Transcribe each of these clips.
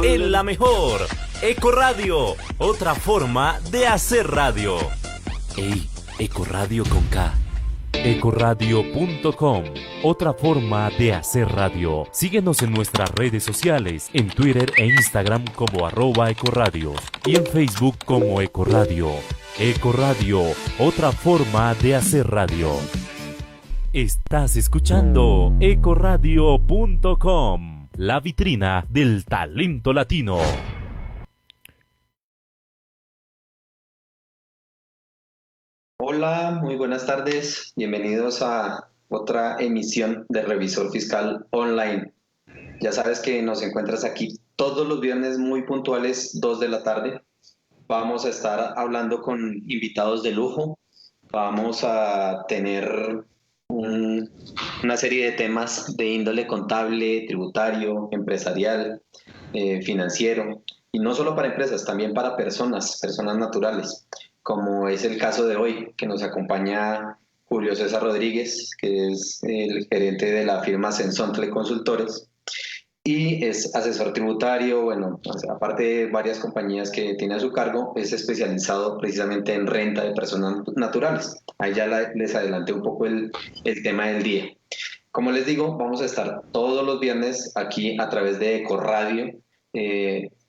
En la mejor, Eco Radio, otra forma de hacer radio. Ey, Eco Radio con K. Ecoradio.com, otra forma de hacer radio. Síguenos en nuestras redes sociales, en Twitter e Instagram como @Ecoradio y en Facebook como Ecoradio. Ecoradio, otra forma de hacer radio. Estás escuchando Ecoradio.com, la vitrina del talento latino. Hola, muy buenas tardes. Bienvenidos a otra emisión de Revisor Fiscal Online. Ya sabes que nos encuentras aquí todos los viernes muy puntuales, 2 de la tarde. Vamos a estar hablando con invitados de lujo. Vamos a tener una serie de temas de índole contable, tributario, empresarial, financiero. Y no solo para empresas, también para personas naturales, como es el caso de hoy, que nos acompaña Julio César Rodríguez, que es el gerente de la firma Sensontle Consultores y es asesor tributario. Bueno, aparte de varias compañías que tiene a su cargo, es especializado precisamente en renta de personas naturales. Ahí ya les adelanté un poco el tema del día. Como les digo, vamos a estar todos los viernes aquí a través de Ecoradio,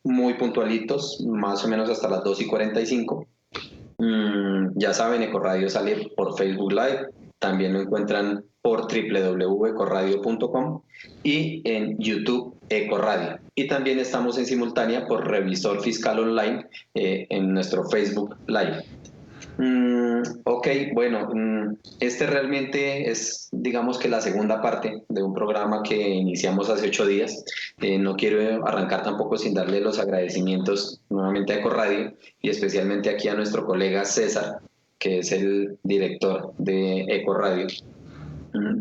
muy puntualitos, más o menos hasta las 2:45. Ya saben, Ecoradio sale por Facebook Live, también lo encuentran por www.ecoradio.com y en YouTube Ecoradio. Y también estamos en simultánea por Revisor Fiscal Online en nuestro Facebook Live. Ok, bueno, este realmente es, digamos que la segunda parte de un programa que iniciamos hace 8 días. No quiero arrancar tampoco sin darle los agradecimientos nuevamente a Ecoradio y especialmente aquí a nuestro colega César, que es el director de Ecoradio,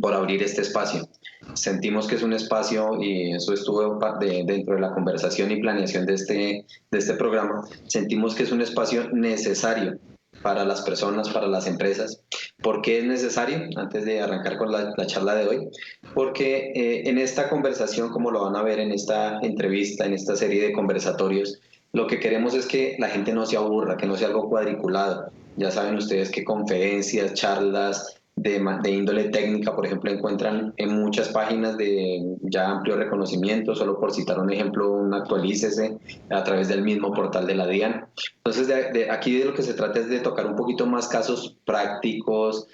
por abrir este espacio. Sentimos que es un espacio, y eso estuvo dentro de la conversación y planeación de este programa, sentimos que es un espacio necesario para las personas, para las empresas. ¿Por qué es necesario? Antes de arrancar con la charla de hoy, porque en esta conversación, como lo van a ver en esta entrevista, en esta serie de conversatorios, lo que queremos es que la gente no se aburra, que no sea algo cuadriculado. Ya saben ustedes que conferencias, charlas de índole técnica, por ejemplo, encuentran en muchas páginas de ya amplio reconocimiento. Solo por citar un ejemplo, un Actualícese a través del mismo portal de la DIAN. Entonces, aquí de lo que se trata es de tocar un poquito más casos prácticos,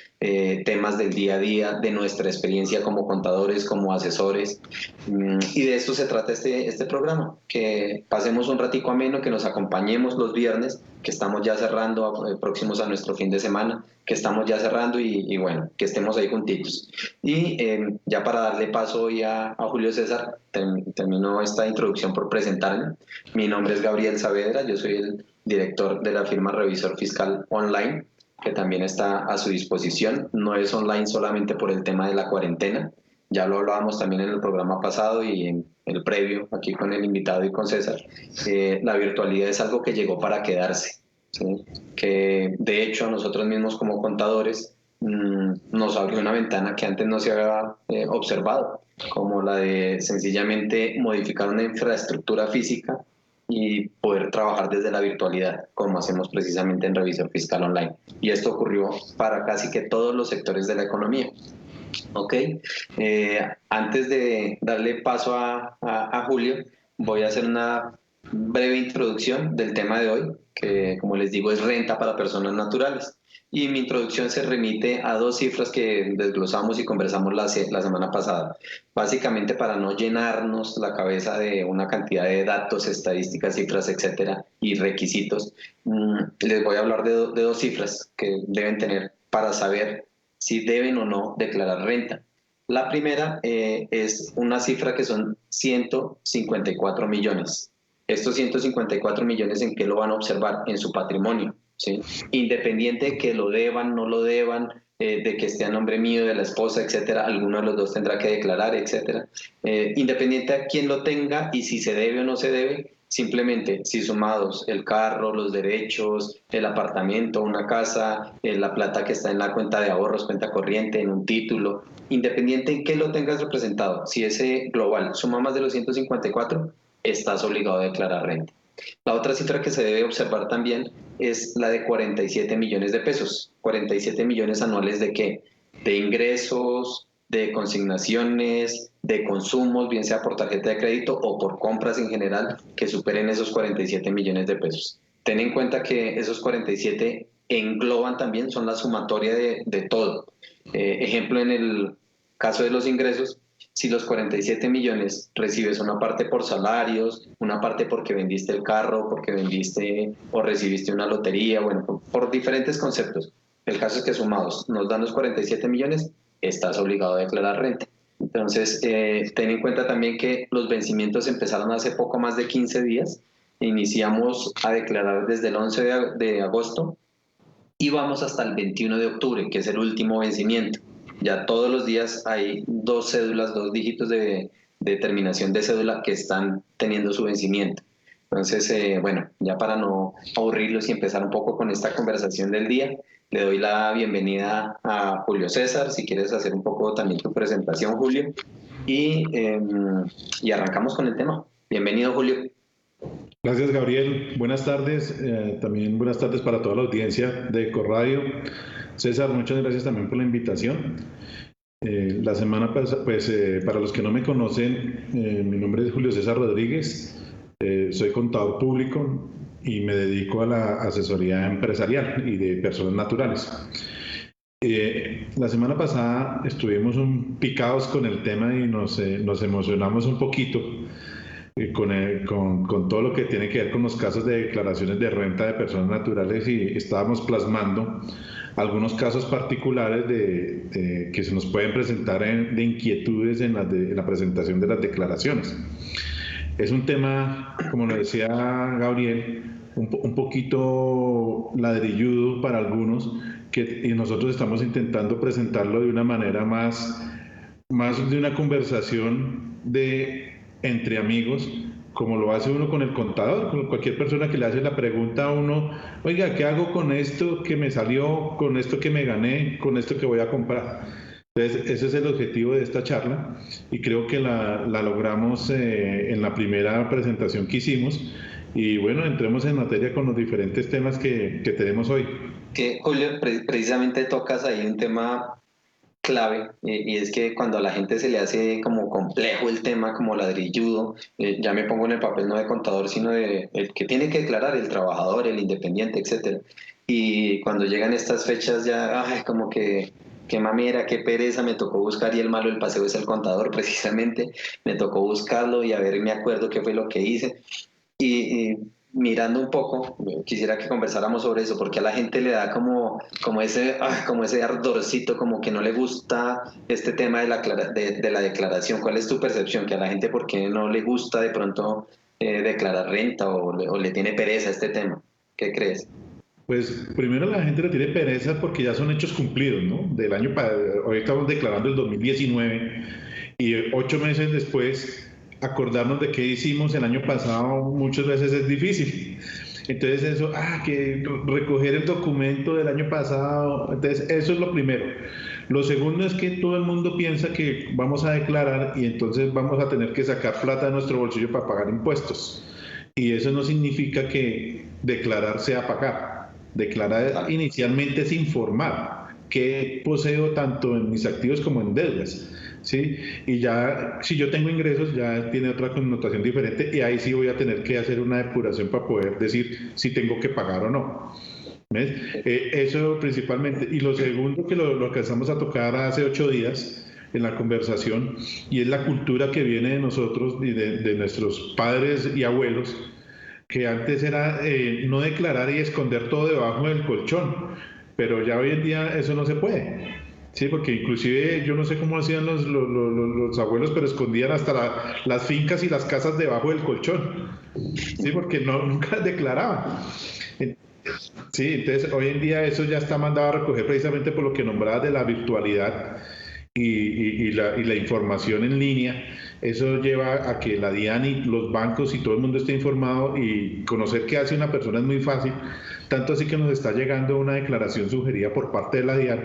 temas del día a día, de nuestra experiencia como contadores, como asesores, y de esto se trata este programa, que pasemos un ratico ameno, que nos acompañemos los viernes, que estamos ya cerrando, próximos a nuestro fin de semana, que estamos ya cerrando y bueno, que estemos ahí juntitos. Y ya para darle paso hoy a Julio César, termino esta introducción por presentarme. Mi nombre es Gabriel Saavedra, yo soy el director de la firma Revisor Fiscal Online, que también está a su disposición. No es online solamente por el tema de la cuarentena, ya lo hablábamos también en el programa pasado y en el previo, aquí con el invitado y con César. La virtualidad es algo que llegó para quedarse, ¿sí? Que de hecho a nosotros mismos como contadores nos abrió una ventana que antes no se había observado, como la de sencillamente modificar una infraestructura física y poder trabajar desde la virtualidad, como hacemos precisamente en Revisor Fiscal Online. Y esto ocurrió para casi que todos los sectores de la economía. Ok, antes de darle paso a Julio, voy a hacer una breve introducción del tema de hoy, que como les digo es renta para personas naturales. Y mi introducción se remite a 2 cifras que desglosamos y conversamos la semana pasada. Básicamente para no llenarnos la cabeza de una cantidad de datos, estadísticas, cifras, etcétera, y requisitos, les voy a hablar de 2 cifras que deben tener para saber si deben o no declarar renta. La primera es una cifra que son 154 millones. Estos 154 millones, ¿en qué lo van a observar? En su patrimonio, ¿sí? Independiente de que lo deban, no lo deban, de que esté a nombre mío, de la esposa, etcétera, alguno de los dos tendrá que declarar, etcétera. Independiente a quién lo tenga y si se debe o no se debe, simplemente si sumados el carro, los derechos, el apartamento, una casa, la plata que está en la cuenta de ahorros, cuenta corriente, en un título, independiente en qué lo tengas representado, si ese global suma más de los 154, estás obligado a declarar renta. La otra cifra que se debe observar también es la de 47 millones de pesos. 47 millones anuales ¿de qué? De ingresos, de consignaciones, de consumos, bien sea por tarjeta de crédito o por compras en general, que superen esos 47 millones de pesos. Ten en cuenta que esos 47 engloban también, son la sumatoria de todo. Ejemplo, en el caso de los ingresos, si los 47 millones recibes una parte por salarios, una parte porque vendiste el carro, porque vendiste o recibiste una lotería, bueno, por diferentes conceptos. El caso es que sumados nos dan los 47 millones, estás obligado a declarar renta. Entonces, ten en cuenta también que los vencimientos empezaron hace poco más de 15 días. Iniciamos a declarar desde el 11 de agosto y vamos hasta el 21 de octubre, que es el último vencimiento. Ya todos los días hay 2 cédulas, 2 dígitos de terminación de cédula que están teniendo su vencimiento. Entonces, bueno, ya para no aburrirlos y empezar un poco con esta conversación del día, le doy la bienvenida a Julio César, si quieres hacer un poco también tu presentación, Julio, y arrancamos con el tema. Bienvenido, Julio. Gracias, Gabriel. Buenas tardes. También buenas tardes para toda la audiencia de Ecoradio. César, muchas gracias también por la invitación. La semana pasada, para los que no me conocen, mi nombre es Julio César Rodríguez, soy contador público y me dedico a la asesoría empresarial y de personas naturales. La semana pasada estuvimos picados con el tema y nos emocionamos un poquito con todo lo que tiene que ver con los casos de declaraciones de renta de personas naturales, y estábamos plasmando algunos casos particulares que se nos pueden presentar de inquietudes en la presentación de las declaraciones. Es un tema, como lo decía Gabriel, un poquito ladrilludo para algunos, y nosotros estamos intentando presentarlo de una manera más de una conversación entre amigos, como lo hace uno con el contador, con cualquier persona que le hace la pregunta a uno: oiga, ¿qué hago con esto que me salió, con esto que me gané, con esto que voy a comprar? Entonces, ese es el objetivo de esta charla, y creo que la logramos en la primera presentación que hicimos. Y bueno, entremos en materia con los diferentes temas que tenemos hoy. Julio, precisamente tocas ahí un tema clave, y es que cuando a la gente se le hace como complejo el tema, como ladrilludo, ya me pongo en el papel no de contador, sino de el que tiene que declarar, el trabajador, el independiente, etcétera. Y cuando llegan estas fechas ya, como que qué mamera, qué pereza, me tocó buscar, y el malo del paseo es el contador, precisamente. Me tocó buscarlo y a ver, me acuerdo qué fue lo que hice. Y mirando un poco, quisiera que conversáramos sobre eso, porque a la gente le da como ese ardorcito, como que no le gusta este tema de la declaración. ¿Cuál es tu percepción? Que a la gente, ¿por qué no le gusta de pronto declarar renta, o le tiene pereza a este tema? ¿Qué crees? Pues primero, la gente le tiene pereza porque ya son hechos cumplidos, ¿no? Hoy estamos declarando el 2019, y 8 meses después acordarnos de qué hicimos el año pasado muchas veces es difícil. Entonces eso, que recoger el documento del año pasado, entonces eso es lo primero. Lo segundo es que todo el mundo piensa que vamos a declarar y entonces vamos a tener que sacar plata de nuestro bolsillo para pagar impuestos. Y eso no significa que declarar sea pagar. Declarar inicialmente es informar qué poseo tanto en mis activos como en deudas, ¿sí? Y ya, si yo tengo ingresos, ya tiene otra connotación diferente, y ahí sí voy a tener que hacer una depuración para poder decir si tengo que pagar o no. ¿Ves? Eso principalmente. Y lo segundo, que lo alcanzamos a tocar hace 8 días en la conversación, y es la cultura que viene de nosotros y de nuestros padres y abuelos, que antes era no declarar y esconder todo debajo del colchón, pero ya hoy en día eso no se puede. Sí, porque inclusive yo no sé cómo hacían los abuelos, pero escondían hasta las fincas y las casas debajo del colchón. Sí, porque nunca declaraban. Sí, entonces hoy en día eso ya está mandado a recoger, precisamente por lo que nombraba de la virtualidad y la información en línea. Eso lleva a que la DIAN y los bancos y todo el mundo esté informado, y conocer qué hace una persona es muy fácil, tanto así que nos está llegando una declaración sugerida por parte de la DIAN,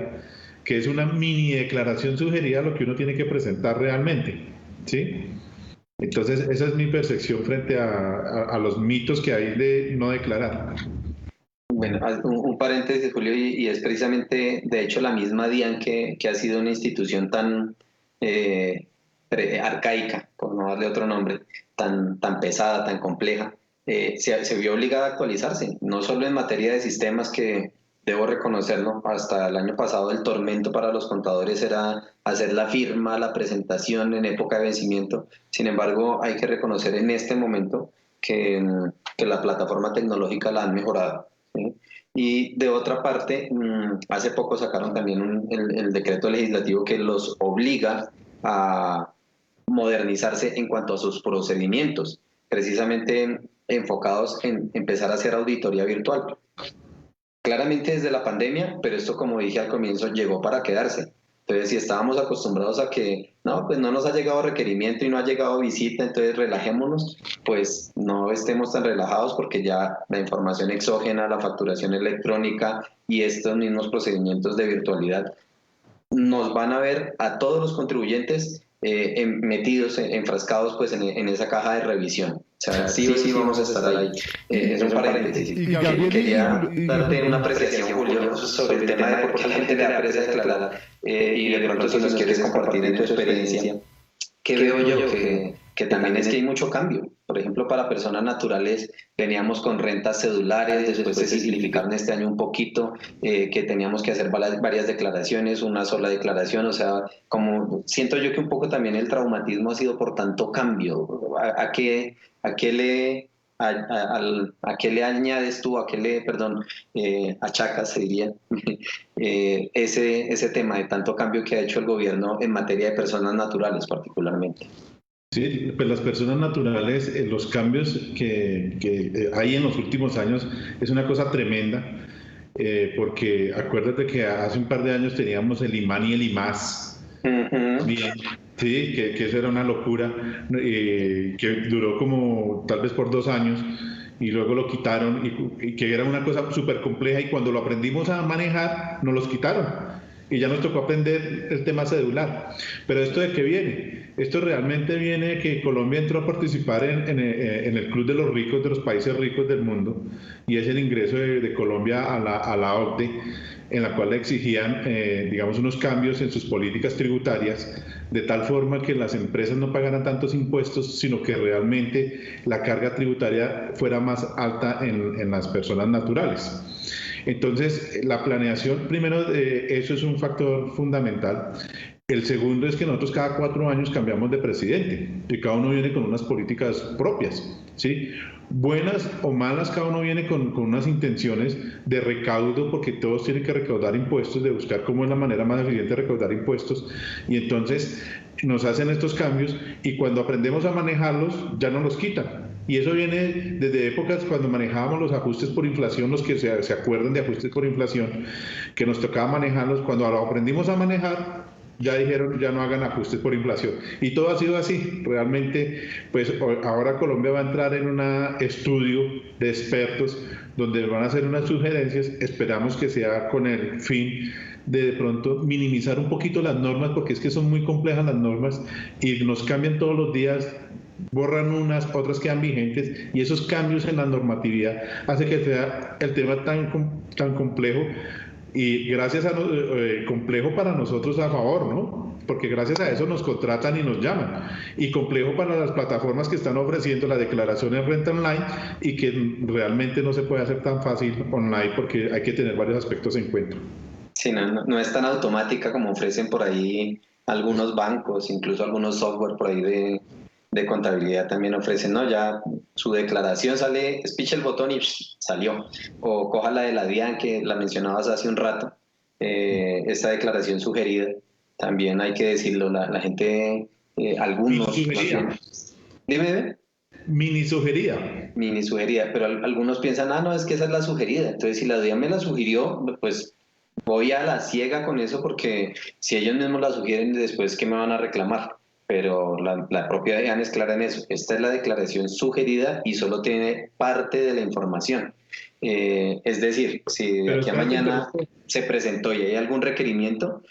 que es una mini declaración sugerida a lo que uno tiene que presentar realmente, ¿sí? Entonces, esa es mi percepción frente a los mitos que hay de no declarar. Bueno, un paréntesis, Julio, y es precisamente, de hecho, la misma DIAN que ha sido una institución tan arcaica, por no darle otro nombre, tan pesada, tan compleja, se vio obligada a actualizarse, no solo en materia de sistemas, que debo reconocerlo, hasta el año pasado el tormento para los contadores era hacer la firma, la presentación en época de vencimiento. Sin embargo, hay que reconocer en este momento que la plataforma tecnológica la han mejorado, ¿sí? Y de otra parte, hace poco sacaron también el decreto legislativo que los obliga a modernizarse en cuanto a sus procedimientos, precisamente enfocados en empezar a hacer auditoría virtual. Claramente desde la pandemia, pero esto, como dije al comienzo, llegó para quedarse. Entonces, si estábamos acostumbrados a que no, pues no nos ha llegado requerimiento y no ha llegado visita, entonces relajémonos, pues no estemos tan relajados, porque ya la información exógena, la facturación electrónica y estos mismos procedimientos de virtualidad nos van a ver a todos los contribuyentes metidos, enfrascados pues en esa caja de revisión. O sea, sí o sí vamos a estar ahí. Es un paréntesis. Quería darte una apreciación, Julio, sobre el tema de por qué la gente le aprecia declarar, y de pronto si nos quieres compartir en tu experiencia. ¿Qué veo yo? Que también es que hay mucho cambio. Por ejemplo, para personas naturales veníamos con rentas cedulares, después se simplificaron este año un poquito, que teníamos que hacer varias declaraciones, una sola declaración. O sea, como siento yo que un poco también el traumatismo ha sido por tanto cambio. ¿A qué le añades tú, achacas, se diría, ese tema de tanto cambio que ha hecho el gobierno en materia de personas naturales particularmente? Sí, pues las personas naturales, los cambios que hay en los últimos años es una cosa tremenda, porque acuérdate que hace un par de años teníamos el IMAN y el IMAS. Bien, sí, que eso era una locura, que duró como tal vez por 2 años, y luego lo quitaron, y que era una cosa súper compleja, y cuando lo aprendimos a manejar nos los quitaron y ya nos tocó aprender el tema cedular. Pero ¿esto de qué viene? Esto realmente viene de que Colombia entró a participar en el Club de los Ricos, de los países ricos del mundo, y es el ingreso de Colombia a la OCDE, en la cual le exigían, digamos, unos cambios en sus políticas tributarias, de tal forma que las empresas no pagaran tantos impuestos, sino que realmente la carga tributaria fuera más alta en las personas naturales. Entonces, la planeación, primero, eso es un factor fundamental. El segundo es que nosotros cada 4 años cambiamos de presidente, y cada uno viene con unas políticas propias, ¿sí? Buenas o malas, cada uno viene con unas intenciones de recaudo, porque todos tienen que recaudar impuestos, de buscar cómo es la manera más eficiente de recaudar impuestos, y entonces nos hacen estos cambios, y cuando aprendemos a manejarlos ya no los quitan. Y eso viene desde épocas cuando manejábamos los ajustes por inflación, los que se acuerdan de ajustes por inflación, que nos tocaba manejarlos. Cuando lo aprendimos a manejar, ya dijeron, ya no hagan ajustes por inflación. Y todo ha sido así. Realmente, pues ahora Colombia va a entrar en un estudio de expertos donde van a hacer unas sugerencias. Esperamos que sea con el fin de pronto minimizar un poquito las normas, porque es que son muy complejas las normas y nos cambian todos los días. Borran unas, otras quedan vigentes, y esos cambios en la normatividad hace que sea el tema tan complejo, y gracias a complejo para nosotros a favor, ¿no? Porque gracias a eso nos contratan y nos llaman, y complejo para las plataformas que están ofreciendo la declaración en renta online, y que realmente no se puede hacer tan fácil online, porque hay que tener varios aspectos en cuenta. Sí, no es tan automática como ofrecen por ahí algunos bancos, incluso algunos software por ahí de contabilidad también ofrecen, ¿no? Ya su declaración sale, espicha el botón y salió. O coja la de la DIAN, que la mencionabas hace un rato, esta declaración sugerida, también hay que decirlo, la gente, algunos... Dime. Mini sugerida. Mini sugerida, pero algunos piensan, no, es que esa es la sugerida. Entonces, si la DIAN me la sugirió, pues voy a la ciega con eso, porque si ellos mismos la sugieren, después, ¿qué me van a reclamar? pero la propia DIAN es clara en eso. Esta es la declaración sugerida y solo tiene parte de la información. Es decir, si de Pero aquí a espérate, mañana se presentó y hay algún requerimiento,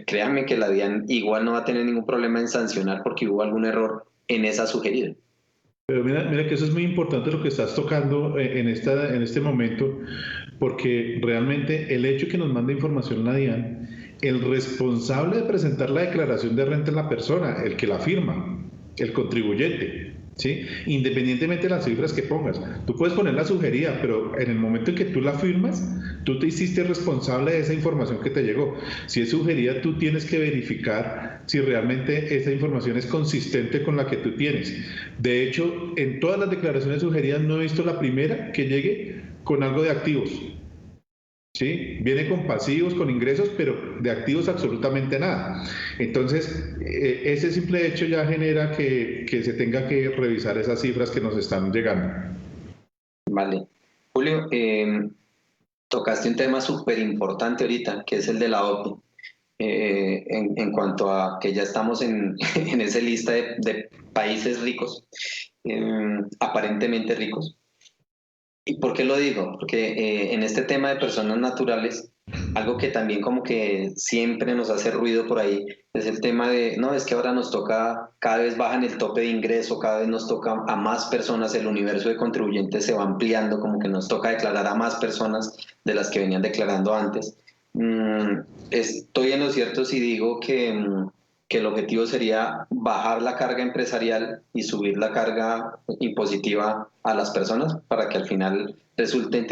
créanme que la DIAN igual no va a tener ningún problema en sancionar porque hubo algún error en esa sugerida. pero mira que eso es muy importante lo que estás tocando en este momento, porque realmente el hecho que nos mande información la DIAN, el responsable de presentar la declaración de renta es la persona, el que la firma, el contribuyente, ¿sí? Independientemente de las cifras que pongas. Tú puedes poner la sugerida, pero en el momento en que tú la firmas, tú te hiciste responsable de esa información que te llegó. Si es sugerida, tú tienes que verificar si realmente esa información es consistente con la que tú tienes. De hecho, en todas las declaraciones sugeridas no he visto la primera que llegue con algo de activos. ¿Sí? Viene con pasivos, con ingresos, pero de activos absolutamente nada. Entonces, ese simple hecho ya genera que se tenga que revisar esas cifras que nos están llegando. Vale. Julio, tocaste un tema súper importante ahorita, que es el de la OPI. En cuanto a que ya estamos en esa lista de países ricos, aparentemente ricos. ¿Y por qué lo digo? Porque en este tema de personas naturales, algo que también como que siempre nos hace ruido por ahí, es el tema de, no, es que ahora nos toca, cada vez bajan el tope de ingreso, cada vez nos toca a más personas, el universo de contribuyentes se va ampliando, como que nos toca declarar a más personas de las que venían declarando antes. Estoy en lo cierto si digo que el objetivo sería bajar la carga empresarial y subir la carga impositiva a las personas para que al final resulten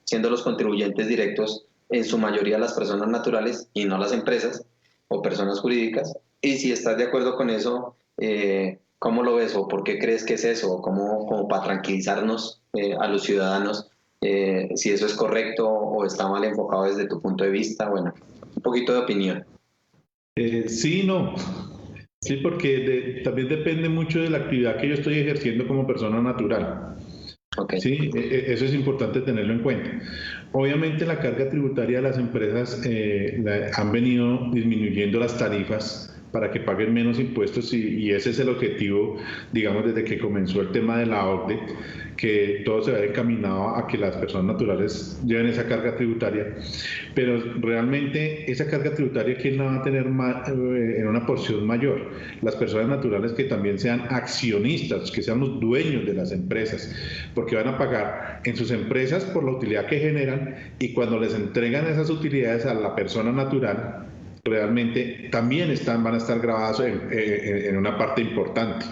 siendo los contribuyentes directos en su mayoría las personas naturales y no las empresas o personas jurídicas. Y si estás de acuerdo con eso, ¿cómo lo ves o por qué crees que es eso? ¿O como para tranquilizarnos a los ciudadanos si eso es correcto o está mal enfocado desde tu punto de vista? Bueno, un poquito de opinión. Sí, no. Sí, porque también depende mucho de la actividad que yo estoy ejerciendo como persona natural. Okay. Sí, eso es importante tenerlo en cuenta. Obviamente la carga tributaria de las empresas han venido disminuyendo las tarifas para que paguen menos impuestos y ese es el objetivo, digamos, desde que comenzó el tema de la OCDE, que todo se vaya encaminado a que las personas naturales lleven esa carga tributaria, pero realmente esa carga tributaria, ¿quién la va a tener en una porción mayor? Las personas naturales que también sean accionistas, que sean los dueños de las empresas, porque van a pagar en sus empresas por la utilidad que generan y cuando les entregan esas utilidades a la persona natural, realmente también van a estar grabados en una parte importante.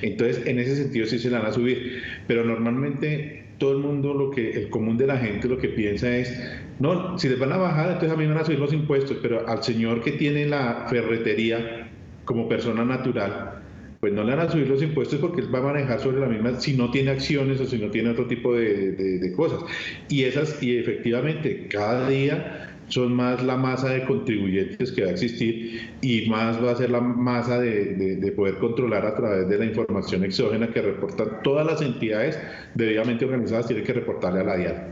Entonces, en ese sentido sí se la van a subir, pero normalmente todo el mundo, el común de la gente lo que piensa es, no, si les van a bajar, entonces a mí me van a subir los impuestos, pero al señor que tiene la ferretería como persona natural, pues no le van a subir los impuestos porque él va a manejar sobre la misma si no tiene acciones o si no tiene otro tipo de cosas. Y efectivamente, cada día son más la masa de contribuyentes que va a existir y más va a ser la masa de poder controlar a través de la información exógena que reportan todas las entidades debidamente organizadas, tienen que reportarle a la DIAN.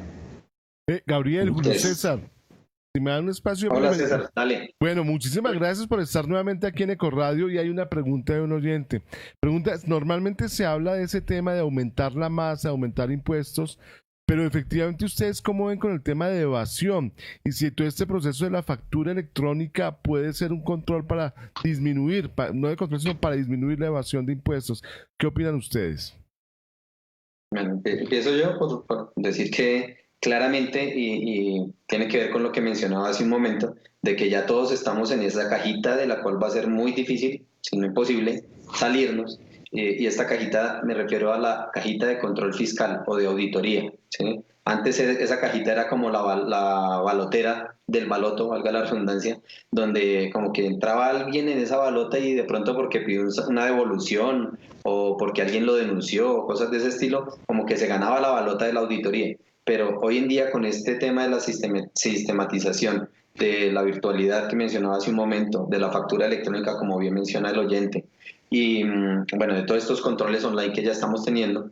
Gabriel, Julio César, si me dan un espacio. Hola César, dale. Bueno, muchísimas gracias por estar nuevamente aquí en Ecoradio y hay una pregunta de un oyente. Normalmente se habla de ese tema de aumentar la masa, aumentar impuestos, pero efectivamente ustedes cómo ven con el tema de evasión y si todo este proceso de la factura electrónica puede ser un control para disminuir, no de control, sino para disminuir la evasión de impuestos. ¿Qué opinan ustedes? Bueno, empiezo yo por decir que claramente y tiene que ver con lo que mencionaba hace un momento, de que ya todos estamos en esa cajita de la cual va a ser muy difícil, si no imposible, salirnos. Y esta cajita, me refiero a la cajita de control fiscal o de auditoría, ¿sí? Antes esa cajita era como la balotera del baloto, valga la redundancia, donde como que entraba alguien en esa balota y de pronto porque pidió una devolución o porque alguien lo denunció o cosas de ese estilo, como que se ganaba la balota de la auditoría. Pero hoy en día con este tema de la sistematización, de la virtualidad que mencionaba hace un momento, de la factura electrónica, como bien menciona el oyente, y bueno, de todos estos controles online que ya estamos teniendo,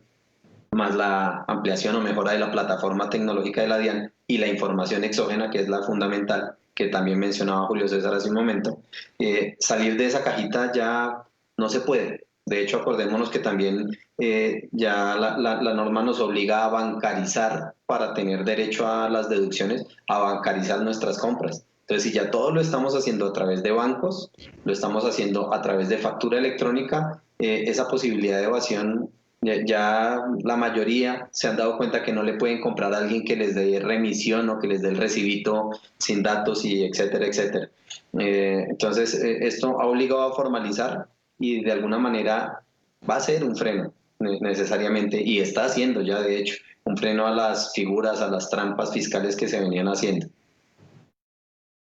más la ampliación o mejora de la plataforma tecnológica de la DIAN y la información exógena, que es la fundamental, que también mencionaba Julio César hace un momento, salir de esa cajita ya no se puede. De hecho, acordémonos que también ya la norma nos obliga a bancarizar para tener derecho a las deducciones, a bancarizar nuestras compras. Entonces, si ya todo lo estamos haciendo a través de bancos, lo estamos haciendo a través de factura electrónica, esa posibilidad de evasión, ya la mayoría se han dado cuenta que no le pueden comprar a alguien que les dé remisión o que les dé el recibito sin datos y etcétera, etcétera. Entonces, esto ha obligado a formalizar y de alguna manera va a ser un freno necesariamente, y está haciendo ya de hecho un freno a las figuras, a las trampas fiscales que se venían haciendo.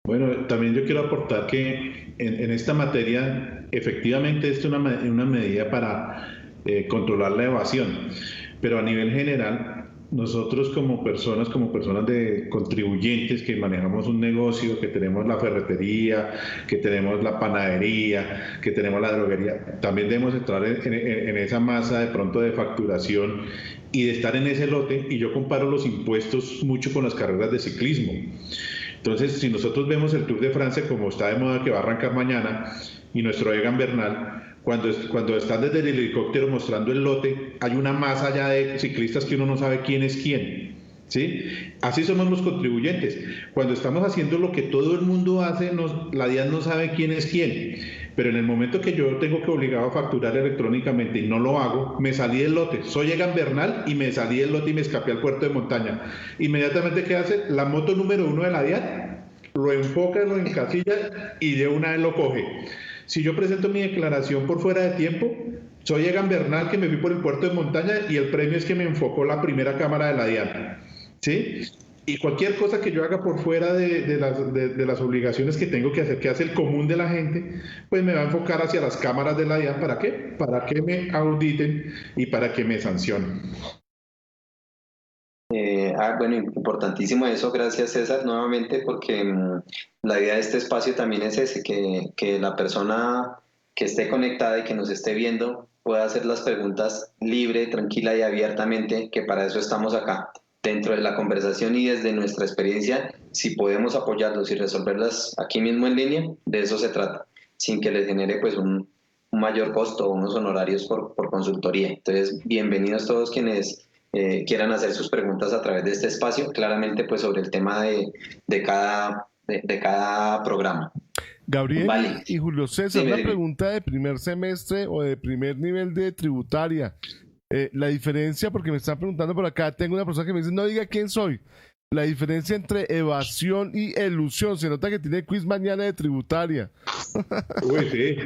Bueno, también yo quiero aportar que en esta materia efectivamente esto es una medida para controlar la evasión, pero a nivel general nosotros como personas de contribuyentes que manejamos un negocio, que tenemos la ferretería, que tenemos la panadería, que tenemos la droguería, también debemos entrar en esa masa de pronto de facturación y de estar en ese lote. Y yo comparo los impuestos mucho con las carreras de ciclismo. Entonces, si nosotros vemos el Tour de Francia, como está de moda, que va a arrancar mañana, y nuestro Egan Bernal, cuando están desde el helicóptero mostrando el lote, hay una masa ya de ciclistas que uno no sabe quién es quién, ¿sí? Así somos los contribuyentes. Cuando estamos haciendo lo que todo el mundo hace, la DIAN no sabe quién es quién. Pero en el momento que yo tengo que obligado a facturar electrónicamente y no lo hago, me salí del lote. Soy Egan Bernal y me salí del lote y me escapé al puerto de montaña. Inmediatamente, ¿qué hace? La moto número 1 de la DIAN lo enfoca, lo encasilla y de una vez lo coge. Si yo presento mi declaración por fuera de tiempo, soy Egan Bernal que me fui por el puerto de montaña y el premio es que me enfocó la primera cámara de la DIAN, ¿sí? Y cualquier cosa que yo haga por fuera de las obligaciones que tengo que hacer, que hace el común de la gente, pues me va a enfocar hacia las cámaras de la DIAN. ¿Para qué? Para que me auditen y para que me sancionen. Bueno, importantísimo eso, gracias César, nuevamente, porque la idea de este espacio también es ese, que la persona que esté conectada y que nos esté viendo pueda hacer las preguntas libre, tranquila y abiertamente, que para eso estamos acá, dentro de la conversación y desde nuestra experiencia. Si podemos apoyarlos y resolverlas aquí mismo en línea, de eso se trata, sin que les genere pues un mayor costo o unos honorarios por consultoría. Entonces, bienvenidos todos quienes quieran hacer sus preguntas a través de este espacio, claramente pues sobre el tema de cada programa. Gabriel, Vale. Y Julio César, Dime. una pregunta de primer semestre o de primer nivel de tributaria. La diferencia, porque me están preguntando por acá, tengo una persona que me dice, no diga quién soy. La diferencia entre evasión y elusión, se nota que tiene quiz mañana de tributaria. Uy, sí.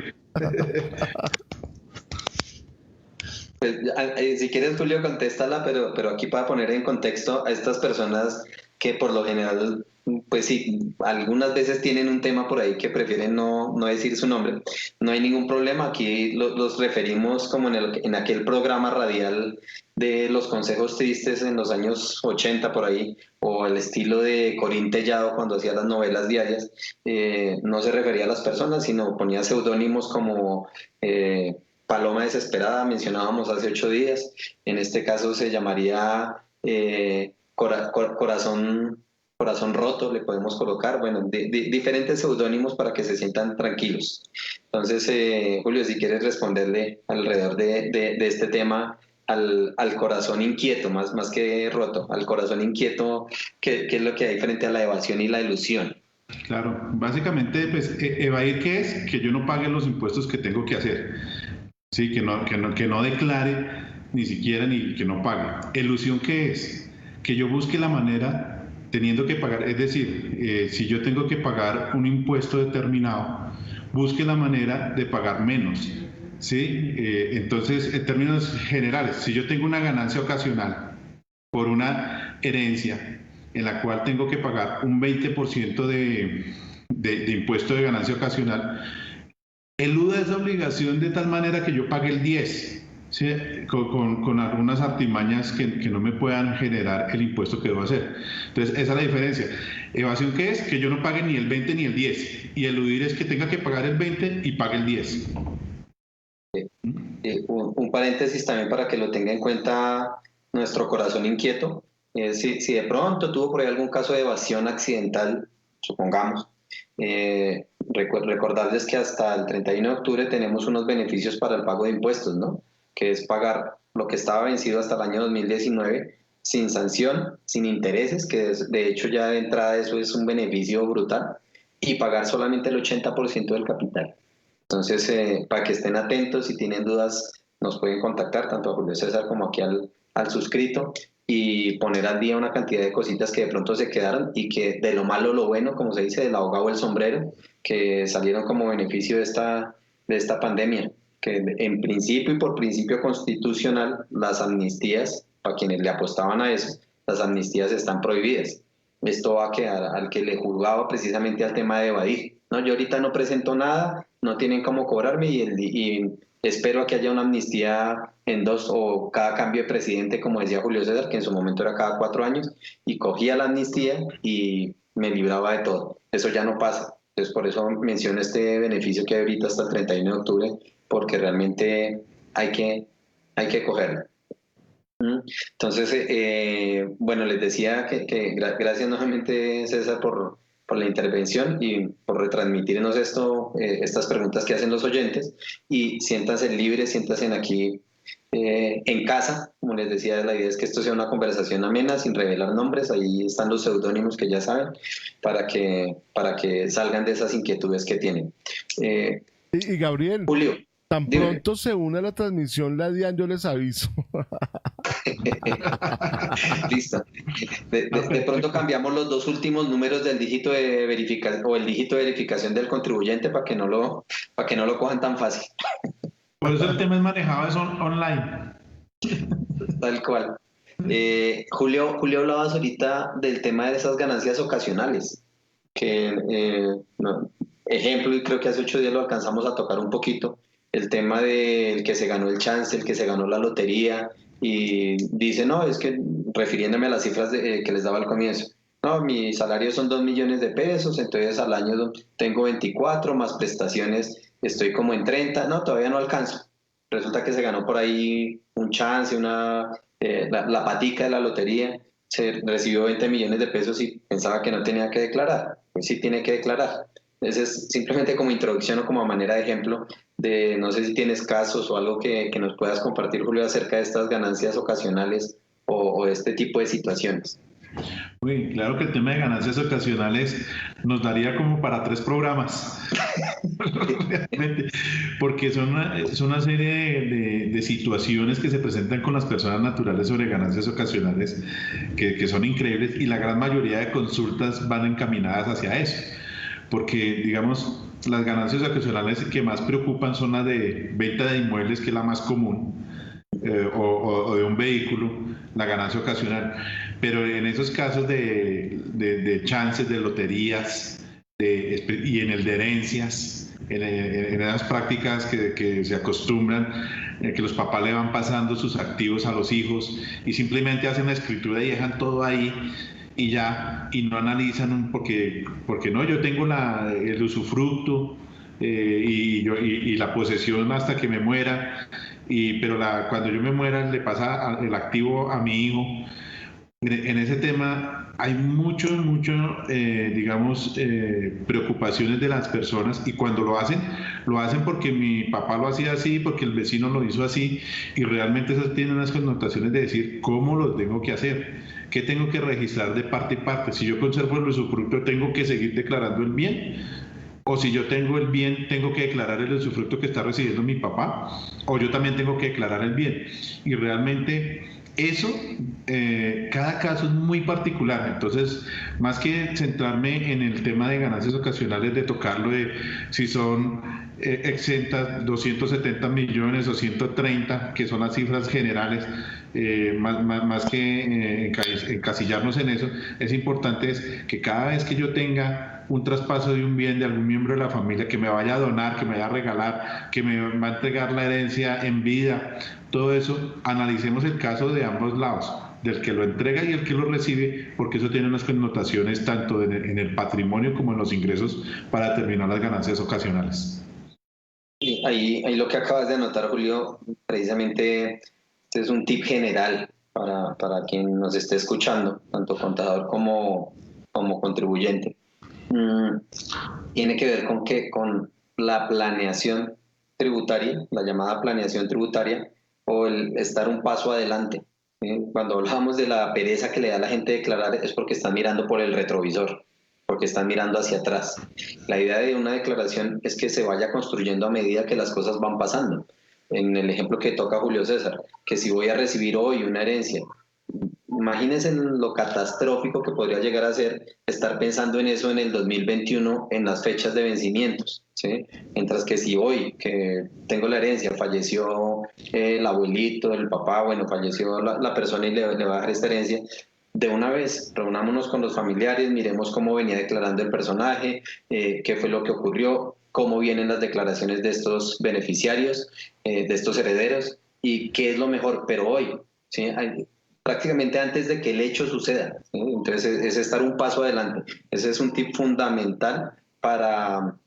Pues, si quieres, Julio, contéstala, pero aquí para poner en contexto a estas personas que por lo general, pues sí, algunas veces tienen un tema por ahí que prefieren no decir su nombre. No hay ningún problema, aquí los referimos como en aquel programa radial de los consejos tristes en los años 80 por ahí, o al estilo de Corín Tellado cuando hacía las novelas diarias. No se refería a las personas, sino ponía seudónimos como Paloma Desesperada, mencionábamos hace 8 días. En este caso se llamaría Corazón Roto, le podemos colocar. Bueno, diferentes seudónimos para que se sientan tranquilos. Entonces, Julio, si quieres responderle alrededor de este tema al corazón inquieto, más que roto, al corazón inquieto, ¿qué es lo que hay frente a la evasión y la elusión? Claro, básicamente, pues, evadir, ¿qué es? Que yo no pague los impuestos que tengo que hacer. Sí, que no declare ni siquiera, ni que no pague. Elusión, ¿qué es? Que yo busque la manera, teniendo que pagar, es decir, si yo tengo que pagar un impuesto determinado, busque la manera de pagar menos. ¿Sí? Entonces, en términos generales, si yo tengo una ganancia ocasional por una herencia en la cual tengo que pagar un 20% de impuesto de ganancia ocasional, eluda esa obligación de tal manera que yo pague el 10%, ¿sí? con algunas artimañas que no me puedan generar el impuesto que debo hacer. Entonces, esa es la diferencia. Evasión, ¿qué es? Que yo no pague ni el 20 ni el 10. Y eludir es que tenga que pagar el 20 y pague el 10. Un paréntesis también para que lo tenga en cuenta nuestro corazón inquieto. Si de pronto tuvo por ahí algún caso de evasión accidental supongamos. Recordarles que hasta el 31 de octubre tenemos unos beneficios para el pago de impuestos, ¿no? Que es pagar lo que estaba vencido hasta el año 2019 sin sanción, sin intereses, que de hecho ya de entrada eso es un beneficio brutal, y pagar solamente el 80% del capital. Entonces, para que estén atentos, si tienen dudas, nos pueden contactar tanto a Julio César como aquí al suscrito, y poner al día una cantidad de cositas que de pronto se quedaron y que de lo malo lo bueno, como se dice, del ahogado el sombrero, que salieron como beneficio de esta pandemia, que en principio y por principio constitucional las amnistías, para quienes le apostaban a eso, las amnistías están prohibidas. Esto va a quedar al que le juzgaba precisamente al tema de evadir. No, yo ahorita no presento nada, no tienen cómo cobrarme y espero a que haya una amnistía en 2 o cada cambio de presidente, como decía Julio César, que en su momento era cada 4 años, y cogía la amnistía y me libraba de todo. Eso ya no pasa. Entonces, por eso menciono este beneficio que hay ahorita hasta el 31 de octubre, porque realmente hay que cogerlo. Entonces, bueno, les decía que gracias nuevamente, César, por la intervención y por retransmitirnos estas preguntas que hacen los oyentes, y siéntanse libres, siéntanse aquí en casa. Como les decía, la idea es que esto sea una conversación amena, sin revelar nombres. Ahí están los seudónimos que ya saben, para que salgan de esas inquietudes que tienen. Y Gabriel, Julio, tan dime. pronto se une a la transmisión la DIAN, yo les aviso. Listo. De pronto cambiamos los 2 últimos números del dígito de verificación o el dígito de verificación del contribuyente para que no lo cojan tan fácil. Por eso el tema es manejado es online. Tal cual. Julio, hablabas ahorita del tema de esas ganancias ocasionales, que ejemplo, y creo que hace 8 días lo alcanzamos a tocar un poquito, el tema del que se ganó el chance, el que se ganó la lotería, y dice, no, es que refiriéndome a las cifras que les daba al comienzo, no, mi salario son 2 millones de pesos, entonces al año tengo 24, más prestaciones estoy como en 30, no, todavía no alcanzo. Resulta que se ganó por ahí un chance, la patica de la lotería, se recibió 20 millones de pesos y pensaba que no tenía que declarar. Pues sí tiene que declarar. Ese es simplemente como introducción o como manera de ejemplo de, no sé si tienes casos o algo que nos puedas compartir, Julio, acerca de estas ganancias ocasionales o de este tipo de situaciones. Uy, claro que el tema de ganancias ocasionales nos daría como para 3 programas, realmente, porque son una serie de situaciones que se presentan con las personas naturales sobre ganancias ocasionales que son increíbles, y la gran mayoría de consultas van encaminadas hacia eso, porque digamos las ganancias ocasionales que más preocupan son las de venta de inmuebles, que es la más común, o de un vehículo, la ganancia ocasional. Pero en esos casos de chances, de loterías, y en el de herencias, en esas prácticas que se acostumbran, que los papás le van pasando sus activos a los hijos y simplemente hacen la escritura y dejan todo ahí y ya, y no analizan porque no, yo tengo el usufructo, y la posesión hasta que me muera, pero cuando yo me muera le pasa el activo a mi hijo. En ese tema hay mucho, digamos, preocupaciones de las personas, y cuando lo hacen porque mi papá lo hacía así, porque el vecino lo hizo así, y realmente eso tiene unas connotaciones de decir cómo lo tengo que hacer, qué tengo que registrar de parte y parte. Si yo conservo el usufructo, tengo que seguir declarando el bien, o si yo tengo el bien, tengo que declarar el usufructo que está recibiendo mi papá, o yo también tengo que declarar el bien. Y realmente eso, cada caso es muy particular. Entonces, más que centrarme en el tema de ganancias ocasionales, de tocarlo de si son exentas 270 millones o 130, que son las cifras generales, más que encasillarnos en eso, es importante que cada vez que yo tenga un traspaso de un bien de algún miembro de la familia, que me vaya a donar, que me vaya a regalar, que me va a entregar la herencia en vida, todo eso, analicemos el caso de ambos lados, del que lo entrega y el que lo recibe, porque eso tiene unas connotaciones tanto en el patrimonio como en los ingresos para determinar las ganancias ocasionales. Ahí lo que acabas de anotar, Julio, precisamente este es un tip general para quien nos esté escuchando, tanto contador como contribuyente. tiene que ver con la planeación tributaria, la llamada planeación tributaria, o el estar un paso adelante. Cuando hablamos de la pereza que le da a la gente declarar es porque están mirando por el retrovisor, porque están mirando hacia atrás. La idea de una declaración es que se vaya construyendo a medida que las cosas van pasando. En el ejemplo que toca Julio César, que si voy a recibir hoy una herencia, imagínense lo catastrófico que podría llegar a ser estar pensando en eso en el 2021, en las fechas de vencimientos, ¿sí? Mientras que si hoy que tengo la herencia, falleció el abuelito, el papá, bueno, falleció la persona y le va a dejar esta herencia, de una vez reunámonos con los familiares, miremos cómo venía declarando el personaje, qué fue lo que ocurrió, cómo vienen las declaraciones de estos beneficiarios, de estos herederos, y qué es lo mejor, pero hoy, ¿sí? Prácticamente antes de que el hecho suceda, ¿sí? Entonces es estar un paso adelante. Ese es un tip fundamental para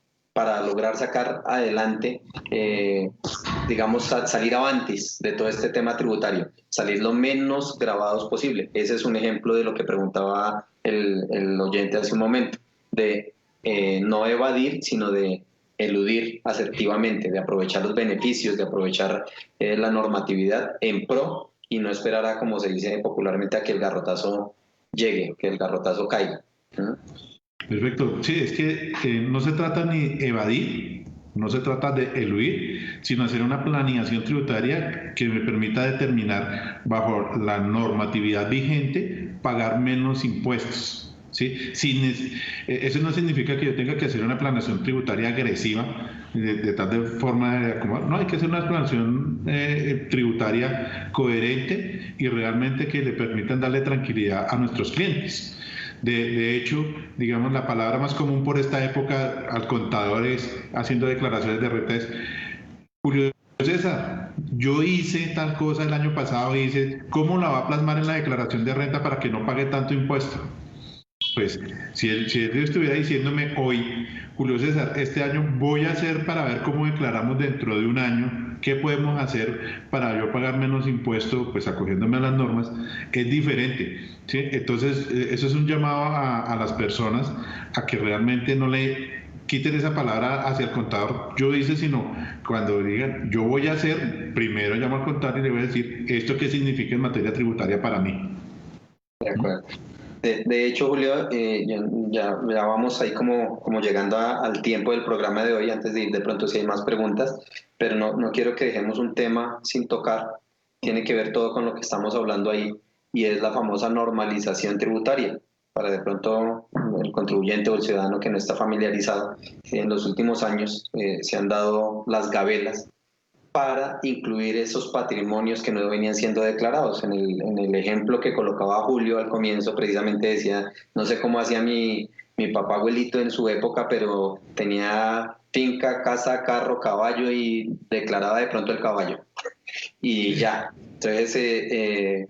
lograr sacar adelante, digamos, salir avantes de todo este tema tributario, salir lo menos grabados posible. Ese es un ejemplo de lo que preguntaba el oyente hace un momento, de no evadir, sino de eludir asertivamente, de aprovechar los beneficios, de aprovechar la normatividad en pro y no esperar a, como se dice popularmente, a que el garrotazo llegue, que el garrotazo caiga. Perfecto. Sí, es que no se trata ni evadir, no se trata de eludir, sino hacer una planeación tributaria que me permita determinar, bajo la normatividad vigente, pagar menos impuestos. ¿Sí? Eso no significa que yo tenga que hacer una planeación tributaria agresiva de tal forma de acomodar. No, hay que hacer una planeación tributaria coherente y realmente que le permitan darle tranquilidad a nuestros clientes. De hecho, digamos, la palabra más común por esta época al contador es, haciendo declaraciones de renta, es: Julio César, yo hice tal cosa el año pasado, ¿cómo la va a plasmar en la declaración de renta para que no pague tanto impuesto? Pues si él estuviera diciéndome hoy, Julio César, este año voy a hacer para ver cómo declaramos dentro de un año, qué podemos hacer para yo pagar menos impuesto, pues acogiéndome a las normas, es diferente, ¿sí? Entonces, eso es un llamado a las personas a que realmente no le quiten esa palabra hacia el contador, yo hice, sino cuando digan, yo voy a hacer, primero llamo al contador y le voy a decir, ¿esto qué significa en materia tributaria para mí? De acuerdo. De hecho, Julio, ya vamos ahí como llegando al tiempo del programa de hoy, antes de ir de pronto si hay más preguntas, pero no quiero que dejemos un tema sin tocar, tiene que ver todo con lo que estamos hablando ahí, y es la famosa normalización tributaria. Para de pronto el contribuyente o el ciudadano que no está familiarizado, en los últimos años se han dado las gabelas para incluir esos patrimonios que no venían siendo declarados. En el ejemplo que colocaba Julio al comienzo, precisamente decía, no sé cómo hacía mi papá abuelito en su época, pero tenía finca, casa, carro, caballo y declaraba de pronto el caballo. Y ya. Entonces,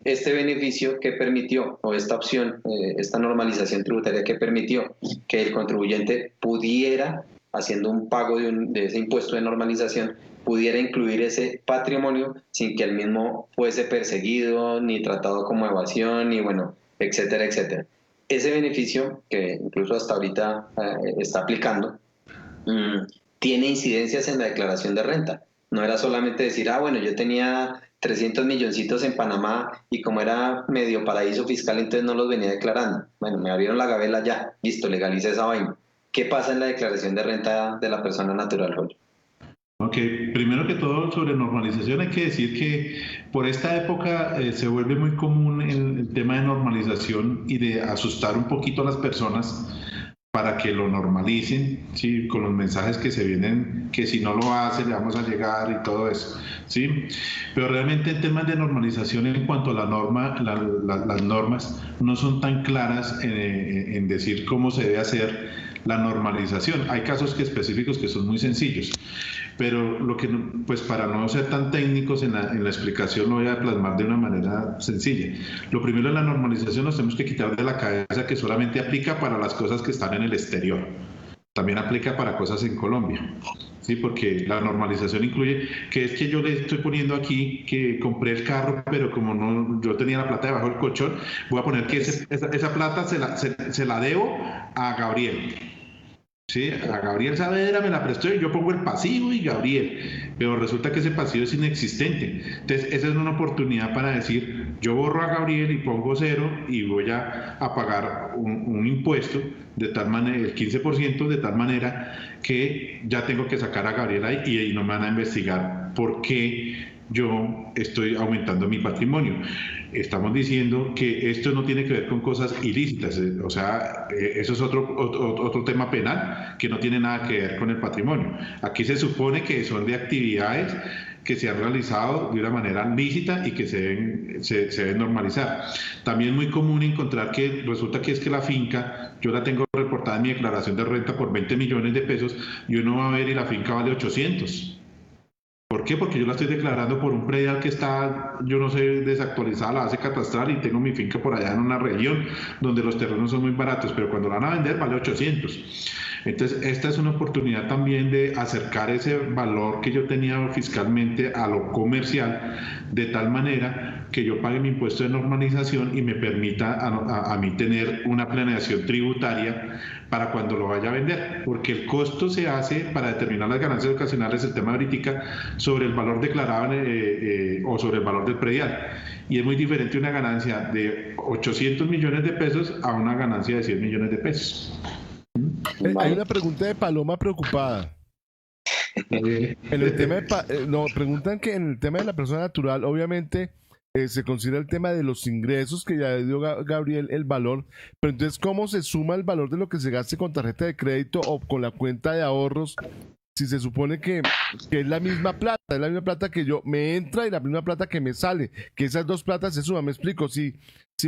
este beneficio que permitió, o esta opción, esta normalización tributaria que permitió que el contribuyente pudiera, haciendo un pago de ese impuesto de normalización, pudiera incluir ese patrimonio sin que el mismo fuese perseguido, ni tratado como evasión, ni bueno, etcétera, etcétera. Ese beneficio, que incluso hasta ahorita está aplicando, tiene incidencias en la declaración de renta. No era solamente decir, bueno, yo tenía 300 milloncitos en Panamá y como era medio paraíso fiscal, entonces no los venía declarando. Bueno, me abrieron la gabela ya, listo, legalicé esa vaina. ¿Qué pasa en la declaración de renta de la persona natural, Julio? Ok, primero que todo sobre normalización hay que decir que por esta época se vuelve muy común el tema de normalización y de asustar un poquito a las personas para que lo normalicen, ¿sí? Con los mensajes que se vienen, que si no lo hace le vamos a llegar y todo eso, ¿sí? Pero realmente en temas de normalización en cuanto a la norma, las normas no son tan claras en decir cómo se debe hacer la normalización. Hay casos específicos que son muy sencillos, pero lo que, pues para no ser tan técnicos en la explicación lo voy a plasmar de una manera sencilla. Lo primero de la normalización nos tenemos que quitar de la cabeza que solamente aplica para las cosas que están en el exterior. También aplica para cosas en Colombia, ¿sí? Porque la normalización incluye que es que yo le estoy poniendo aquí que compré el carro, pero como no, yo tenía la plata debajo del colchón, voy a poner que esa plata se la debo a Gabriel. Sí, a Gabriel Saavedra me la prestó y yo pongo el pasivo y Gabriel, pero resulta que ese pasivo es inexistente. Entonces, esa es una oportunidad para decir, yo borro a Gabriel y pongo cero y voy a pagar un impuesto de tal manera, el 15%, de tal manera que ya tengo que sacar a Gabriel ahí y ahí no me van a investigar por qué yo estoy aumentando mi patrimonio. Estamos diciendo que esto no tiene que ver con cosas ilícitas, o sea, eso es otro tema penal que no tiene nada que ver con el patrimonio. Aquí se supone que son de actividades que se han realizado de una manera lícita y que se deben normalizar. También es muy común encontrar que resulta que es que la finca, yo la tengo reportada en mi declaración de renta por 20 millones de pesos y uno va a ver y la finca vale 800. ¿Por qué? Porque yo la estoy declarando por un predial que está, yo no sé, desactualizada la base catastral y tengo mi finca por allá en una región donde los terrenos son muy baratos, pero cuando la van a vender vale 800. Entonces, esta es una oportunidad también de acercar ese valor que yo tenía fiscalmente a lo comercial, de tal manera que yo pague mi impuesto de normalización y me permita a mí tener una planeación tributaria para cuando lo vaya a vender, porque el costo se hace para determinar las ganancias ocasionales, el tema de ahorita, sobre el valor declarado o sobre el valor del predial. Y es muy diferente una ganancia de 800 millones de pesos a una ganancia de 100 millones de pesos. Hay una pregunta de Paloma preocupada. En el tema no, preguntan que en el tema de la persona natural, obviamente se considera el tema de los ingresos que ya dio Gabriel el valor, pero entonces ¿cómo se suma el valor de lo que se gaste con tarjeta de crédito o con la cuenta de ahorros? Si se supone que es la misma plata que yo me entra y la misma plata que me sale, que esas dos platas se suman. Me explico, si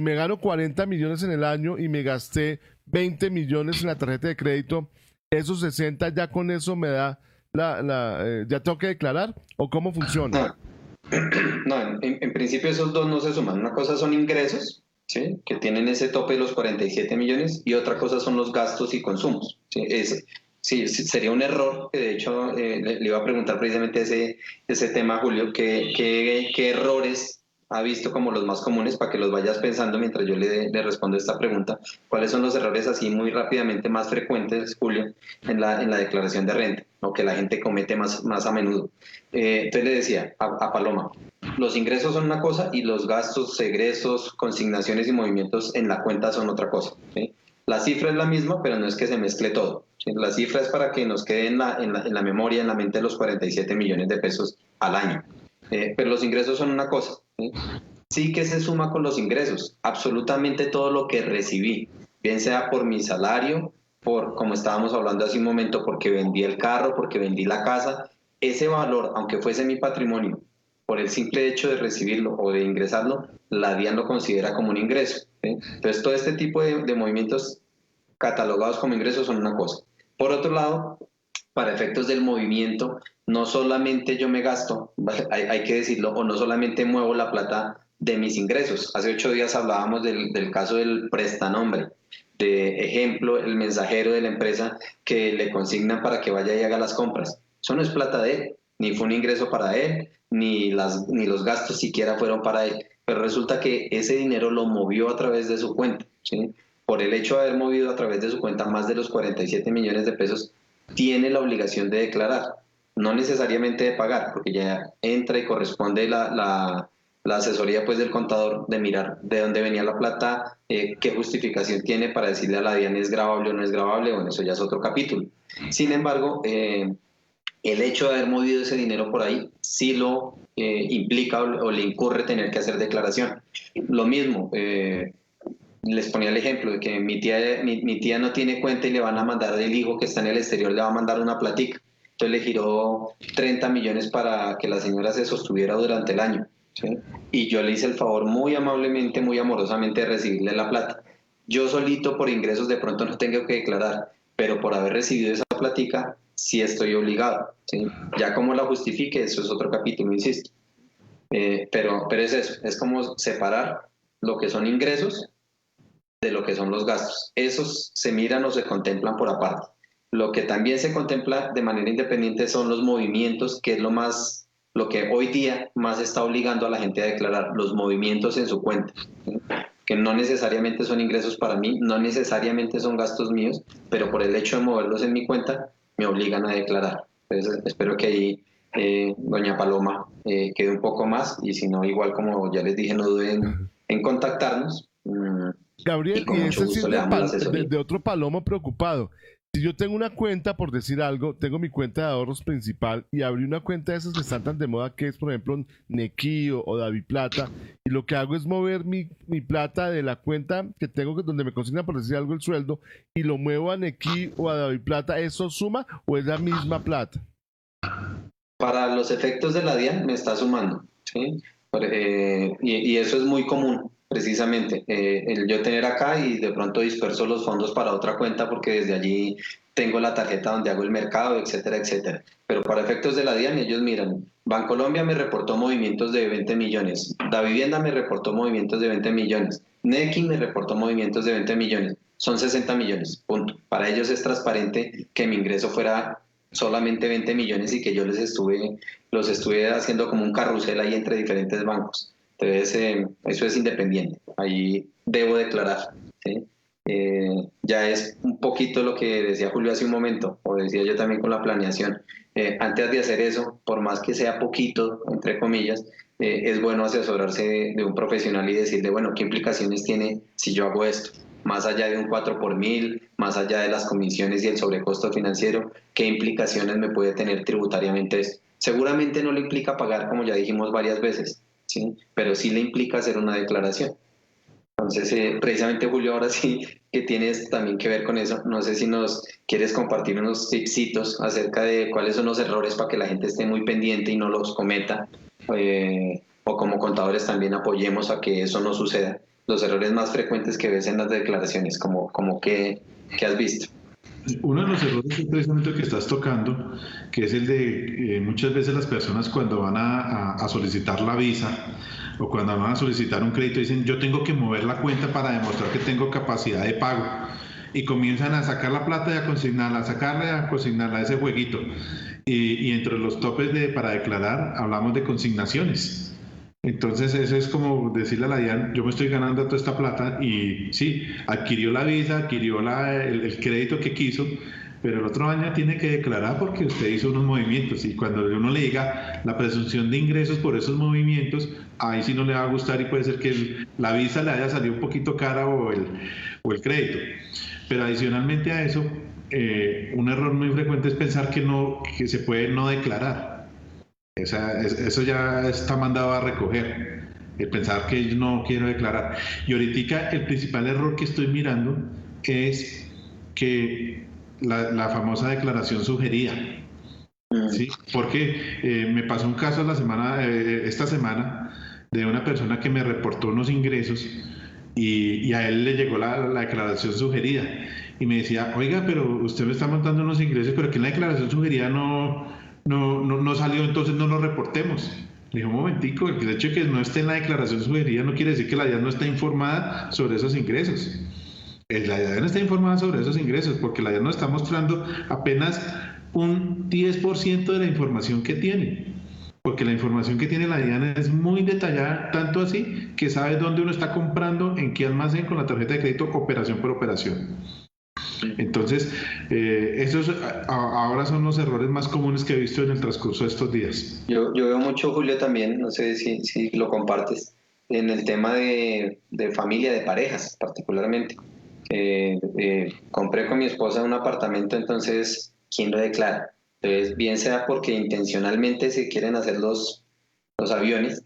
me gano 40 millones en el año y me gasté 20 millones en la tarjeta de crédito, esos 60 ya con eso me da ya tengo que declarar, o cómo funciona. No, en principio esos dos no se suman. Una cosa son ingresos, ¿sí?, que tienen ese tope de los 47 millones, y otra cosa son los gastos y consumos, ¿sí? Sí, sería un error, que de hecho le iba a preguntar precisamente ese tema, Julio, ¿qué errores ha visto como los más comunes, para que los vayas pensando mientras yo le respondo esta pregunta? ¿Cuáles son los errores así muy rápidamente más frecuentes, Julio, en la declaración de renta, o que la gente comete más a menudo? Entonces le decía a Paloma, los ingresos son una cosa y los gastos, egresos, consignaciones y movimientos en la cuenta son otra cosa, ¿sí? La cifra es la misma, pero no es que se mezcle todo, ¿sí? La cifra es para que nos quede en la memoria, en la mente, los 47 millones de pesos al año. Pero los ingresos son una cosa, ¿sí? Sí que se suma con los ingresos, absolutamente todo lo que recibí, bien sea por mi salario, por, como estábamos hablando hace un momento, porque vendí el carro, porque vendí la casa, ese valor, aunque fuese mi patrimonio, por el simple hecho de recibirlo o de ingresarlo, la DIAN lo considera como un ingreso, ¿sí? Entonces, todo este tipo de movimientos catalogados como ingresos son una cosa. Por otro lado, para efectos del movimiento, no solamente yo me gasto, hay que decirlo, o no solamente muevo la plata de mis ingresos. Hace 8 días hablábamos del caso del prestanombre. De ejemplo, el mensajero de la empresa que le consignan para que vaya y haga las compras. Eso no es plata de él, ni fue un ingreso para él, ni los gastos siquiera fueron para él. Pero resulta que ese dinero lo movió a través de su cuenta, ¿sí? Por el hecho de haber movido a través de su cuenta más de los 47 millones de pesos, tiene la obligación de declarar, no necesariamente de pagar, porque ya entra y corresponde la asesoría, pues, del contador, de mirar de dónde venía la plata, qué justificación tiene para decirle a la DIAN es gravable o no es gravable. Bueno, eso ya es otro capítulo. Sin embargo, el hecho de haber movido ese dinero por ahí sí lo implica o le incurre tener que hacer declaración. Lo mismo, les ponía el ejemplo de que mi tía no tiene cuenta y le van a mandar del hijo que está en el exterior, le va a mandar una platica. Entonces le giró 30 millones para que la señora se sostuviera durante el año, ¿sí? Y yo le hice el favor muy amablemente, muy amorosamente, de recibirle la plata. Yo solito por ingresos de pronto no tengo que declarar, pero por haber recibido esa platica sí estoy obligado, ¿sí? Ya como la justifique, eso es otro capítulo, insisto. Pero es eso, es como separar lo que son ingresos de lo que son los gastos. Esos se miran o se contemplan por aparte. Lo que también se contempla de manera independiente son los movimientos, que es lo que hoy día más está obligando a la gente a declarar, los movimientos en su cuenta, ¿sí? que no necesariamente son ingresos para mí, no necesariamente son gastos míos, pero por el hecho de moverlos en mi cuenta, me obligan a declarar. Entonces, espero que ahí doña Paloma quede un poco más, y si no, igual como ya les dije, no duden en contactarnos. Gabriel, y con y mucho ese sí gusto es le damos la asesoría. de otro palomo preocupado. Si yo tengo una cuenta, por decir algo, tengo mi cuenta de ahorros principal y abrí una cuenta de esas que están tan de moda, que es, por ejemplo, Nequi o DaviPlata, y lo que hago es mover mi plata de la cuenta que tengo, donde me consignan, por decir algo, el sueldo, y lo muevo a Nequi o a DaviPlata, ¿eso suma o es la misma plata? Para los efectos de la DIAN me está sumando, ¿sí? Y eso es muy común, precisamente, el yo tener acá y de pronto disperso los fondos para otra cuenta porque desde allí tengo la tarjeta donde hago el mercado, etcétera, etcétera. Pero para efectos de la DIAN ellos miran, Bancolombia me reportó movimientos de 20 millones, Davivienda me reportó movimientos de 20 millones, Nequi me reportó movimientos de 20 millones, son 60 millones, punto. Para ellos es transparente que mi ingreso fuera solamente 20 millones y que yo los estuve haciendo como un carrusel ahí entre diferentes bancos. Entonces, eso es independiente. Ahí debo declarar, ¿sí? Ya es un poquito lo que decía Julio hace un momento, o decía yo también con la planeación. Antes de hacer eso, por más que sea poquito, entre comillas, es bueno asesorarse de un profesional y decirle, bueno, ¿qué implicaciones tiene si yo hago esto? Más allá de un 4 por mil, más allá de las comisiones y el sobrecosto financiero, ¿qué implicaciones me puede tener tributariamente esto? Seguramente no le implica pagar, como ya dijimos varias veces, ¿sí? Pero sí le implica hacer una declaración. Entonces, precisamente Julio, ahora sí que tienes también que ver con eso. No sé si nos quieres compartir unos tipsitos acerca de cuáles son los errores para que la gente esté muy pendiente y no los cometa, o como contadores también apoyemos a que eso no suceda. Los errores más frecuentes que ves en las declaraciones, como que has visto. Uno de los errores es precisamente el que estás tocando, que es el de muchas veces las personas cuando van a solicitar la visa o cuando van a solicitar un crédito dicen yo tengo que mover la cuenta para demostrar que tengo capacidad de pago, y comienzan a sacar la plata y a consignarla, a sacarla y a consignarla, ese jueguito. Y entre los topes para declarar hablamos de consignaciones. Entonces eso es como decirle a la DIAN, yo me estoy ganando toda esta plata, y sí, adquirió la visa, adquirió el crédito que quiso, pero el otro año tiene que declarar porque usted hizo unos movimientos, y cuando uno le diga la presunción de ingresos por esos movimientos, ahí sí no le va a gustar y puede ser que la visa le haya salido un poquito cara o el crédito. Pero adicionalmente a eso, un error muy frecuente es pensar que se puede no declarar. Eso ya está mandado a recoger, el pensar que yo no quiero declarar. Y ahorita el principal error que estoy mirando es que la famosa declaración sugerida, ¿sí? Porque me pasó un caso esta semana de una persona que me reportó unos ingresos y a él le llegó la declaración sugerida y me decía, oiga, pero usted me está montando unos ingresos, pero que en la declaración sugerida no salió, entonces no lo reportemos. Le dije, un momentico, el hecho de que no esté en la declaración sugerida no quiere decir que la DIAN no está informada sobre esos ingresos. La DIAN no está informada sobre esos ingresos porque la DIAN nos está mostrando apenas un 10% de la información que tiene. Porque la información que tiene la DIAN es muy detallada, tanto así que sabe dónde uno está comprando, en qué almacén con la tarjeta de crédito, operación por operación. Entonces, esos ahora son los errores más comunes que he visto en el transcurso de estos días. Yo veo mucho, Julio, también, no sé si lo compartes, en el tema de familia, de parejas particularmente. Compré con mi esposa un apartamento, entonces, ¿quién lo declara? Entonces, bien sea porque intencionalmente se quieren hacer los aviones,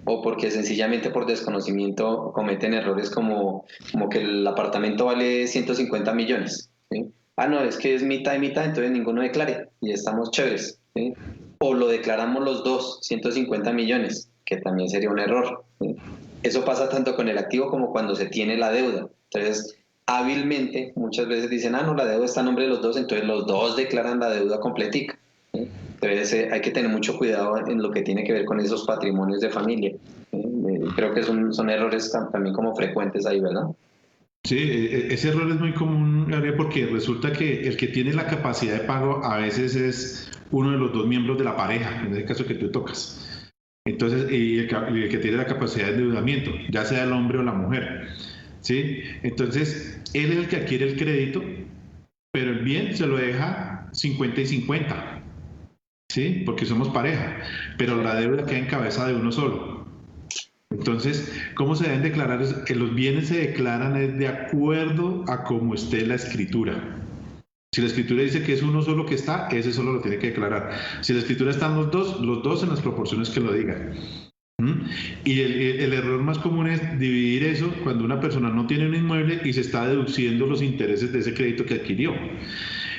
o porque sencillamente por desconocimiento cometen errores como que el apartamento vale 150 millones, ¿sí? Ah, no, es que es mitad y mitad, entonces ninguno declare y estamos chéveres, ¿sí? O lo declaramos los dos, 150 millones, que también sería un error, ¿sí? Eso pasa tanto con el activo como cuando se tiene la deuda. Entonces, hábilmente, muchas veces dicen, no, la deuda está a nombre de los dos, entonces los dos declaran la deuda completica, ¿sí? Entonces hay que tener mucho cuidado en lo que tiene que ver con esos patrimonios de familia. Creo que son errores también como frecuentes ahí, ¿verdad? Sí, ese error es muy común, Gabriel, porque resulta que el que tiene la capacidad de pago a veces es uno de los dos miembros de la pareja, en ese caso que tú tocas. Entonces, y el que tiene la capacidad de endeudamiento, ya sea el hombre o la mujer, ¿sí? Entonces, él es el que adquiere el crédito, pero el bien se lo deja 50 y 50, ¿sí? Porque somos pareja, pero la deuda queda en cabeza de uno solo. Entonces, ¿cómo se deben declarar? Que los bienes se declaran de acuerdo a cómo esté la escritura. Si la escritura dice que es uno solo que está, ese solo lo tiene que declarar. Si la escritura están los dos en las proporciones que lo digan. Y el error más común es dividir eso cuando una persona no tiene un inmueble y se está deduciendo los intereses de ese crédito que adquirió.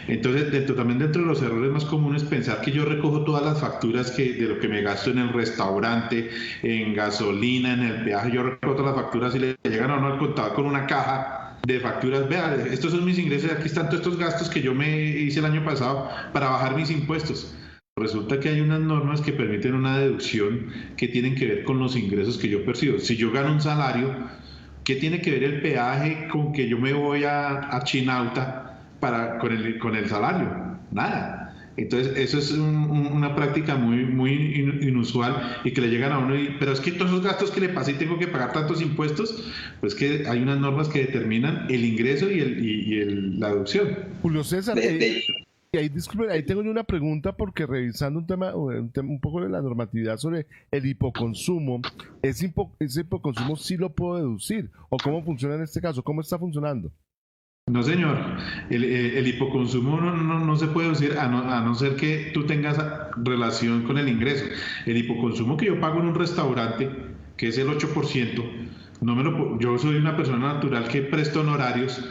Entonces, también dentro de los errores más comunes, pensar que yo recojo todas las facturas de lo que me gasto en el restaurante, en gasolina, en el peaje, yo recojo todas las facturas y le llegan a uno al contador con una caja de facturas. Vea, estos son mis ingresos, aquí están todos estos gastos que yo me hice el año pasado para bajar mis impuestos. Resulta que hay unas normas que permiten una deducción que tienen que ver con los ingresos que yo percibo. Si yo gano un salario, ¿qué tiene que ver el peaje con que yo me voy a Chinauta con el salario? Nada. Entonces, eso es una práctica muy inusual y que le llegan a uno, pero es que todos esos gastos que le pasé y tengo que pagar tantos impuestos, pues que hay unas normas que determinan el ingreso y la deducción. Julio César, disculpe, ahí tengo yo una pregunta porque revisando un poco de la normatividad sobre el hipoconsumo, ¿ese hipoconsumo sí lo puedo deducir? ¿O cómo funciona en este caso? ¿Cómo está funcionando? No, señor. El hipoconsumo no se puede deducir a no ser que tú tengas relación con el ingreso. El hipoconsumo que yo pago en un restaurante, que es el 8%, yo soy una persona natural que presto honorarios,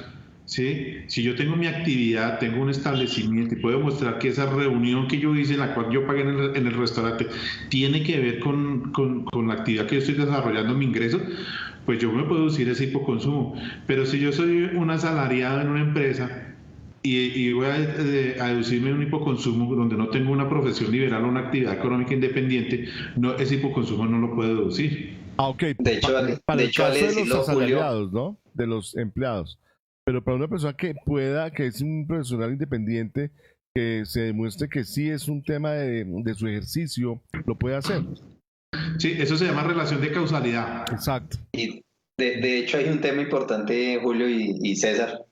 ¿sí? Si yo tengo mi actividad, tengo un establecimiento y puedo mostrar que esa reunión que yo hice, en la cual yo pagué en el restaurante, tiene que ver con la actividad que yo estoy desarrollando en mi ingreso, pues yo me puedo deducir ese hipoconsumo. Pero si yo soy un asalariado en una empresa y voy a deducirme un hipoconsumo donde no tengo una profesión liberal o una actividad económica independiente, ese hipoconsumo no lo puedo deducir. Ok. De hecho, para el caso de los asalariados, Julio, ¿no? De los empleados. Pero para una persona que es un profesional independiente, que se demuestre que sí es un tema de su ejercicio, lo puede hacer. Sí, eso se llama relación de causalidad. Exacto. Y de hecho hay un tema importante, Julio y César,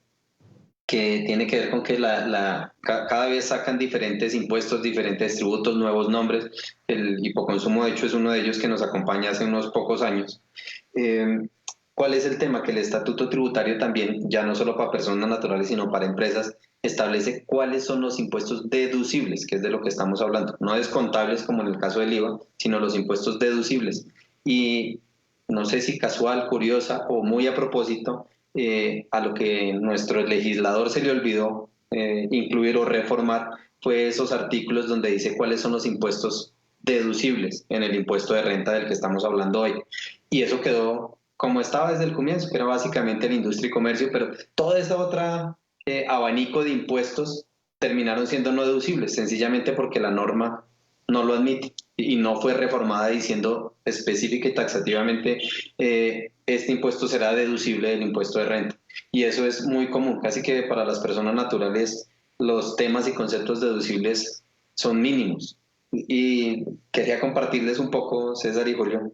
que tiene que ver con que cada vez sacan diferentes impuestos, diferentes tributos, nuevos nombres. El hipoconsumo, de hecho, es uno de ellos que nos acompaña hace unos pocos años. ¿Cuál es el tema? Que el estatuto tributario también, ya no solo para personas naturales, sino para empresas, establece cuáles son los impuestos deducibles, que es de lo que estamos hablando. No descontables como en el caso del IVA, sino los impuestos deducibles. Y no sé si casual, curiosa o muy a propósito, a lo que nuestro legislador se le olvidó incluir o reformar fue esos artículos donde dice cuáles son los impuestos deducibles en el impuesto de renta del que estamos hablando hoy. Y eso quedó como estaba desde el comienzo, que era básicamente la industria y comercio, pero toda esa otra abanico de impuestos terminaron siendo no deducibles, sencillamente porque la norma no lo admite y no fue reformada diciendo específica y taxativamente este impuesto será deducible del impuesto de renta. Y eso es muy común, casi que para las personas naturales los temas y conceptos deducibles son mínimos. Y quería compartirles un poco, César y Julio,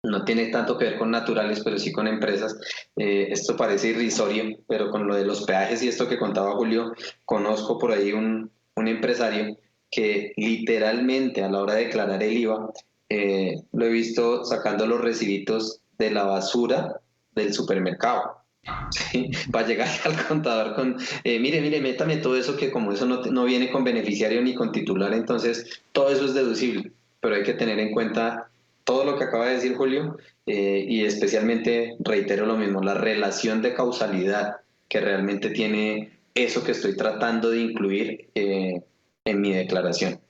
no tiene tanto que ver con naturales, pero sí con empresas. Esto parece irrisorio, pero con lo de los peajes y esto que contaba Julio, conozco por ahí un empresario que literalmente a la hora de declarar el IVA, lo he visto sacando los recibitos de la basura del supermercado. Sí, va a llegar al contador con, mire, métame todo eso, que como eso no viene con beneficiario ni con titular, entonces todo eso es deducible, pero hay que tener en cuenta todo lo que acaba de decir Julio, y especialmente reitero lo mismo, la relación de causalidad que realmente tiene eso que estoy tratando de incluir en mi declaración.